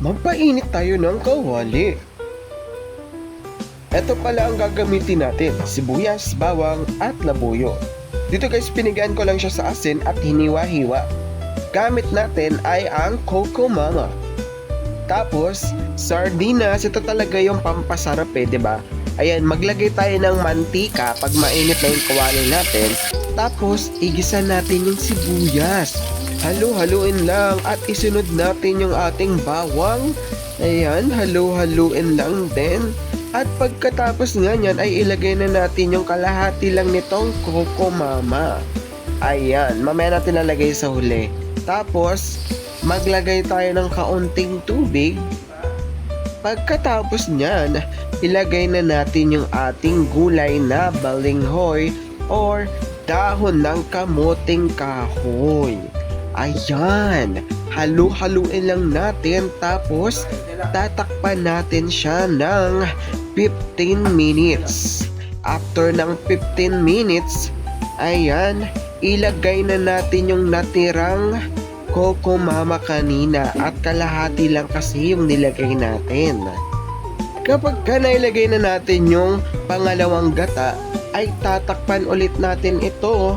magpainit tayo ng kawali. Ito pala ang gagamitin natin, sibuyas, bawang at labuyo. Dito guys, pinigaan ko lang siya sa asin at hiniwa-hiwa. Gamit natin ay ang Coco Mama. Tapos, sardinas, ito talaga yung pampasarap diba? Ayan, maglagay tayo ng mantika pag mainit na yung kawali natin. Tapos, igisa natin yung sibuyas. Halu-haluin lang at isunod natin yung ating bawang. Ayan, halu-haluin lang din. At pagkatapos nga nyan ay ilagay na natin yung kalahati lang nitong Coco Mama. Ayan, mamaya natin lalagay sa huli. Tapos, maglagay tayo ng kaunting tubig. Pagkatapos nyan, ilagay na natin yung ating gulay na balinghoy or dahon ng kamuting kahoy. Ayan, halu-haluin lang natin tapos tatakpan natin siya ng 15 minutes. After ng 15 minutes, ayan, ilagay na natin yung natirang Coco Mama kanina at kalahati lang kasi yung nilagay natin. Kapag nailagay na natin yung pangalawang gata, ay tatakpan ulit natin ito.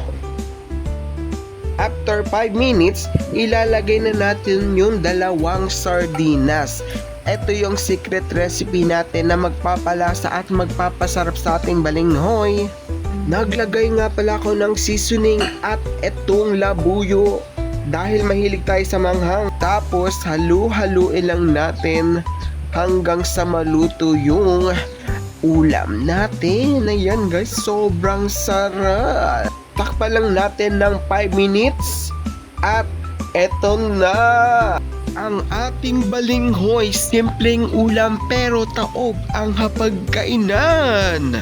After 5 minutes, ilalagay na natin yung dalawang sardinas. Ito yung secret recipe natin na magpapalasa at magpapasarap sa ating balinghoy. Naglagay nga pala ako ng seasoning at etong labuyo dahil mahilig tayo sa manghang. Tapos halu-haluin lang natin hanggang sa maluto yung ulam natin. Ayan guys, sobrang sarap. Takpan lang natin ng 5 minutes at eto na ang ating balinghoy. Simpleng ulam pero taob ang hapagkainan.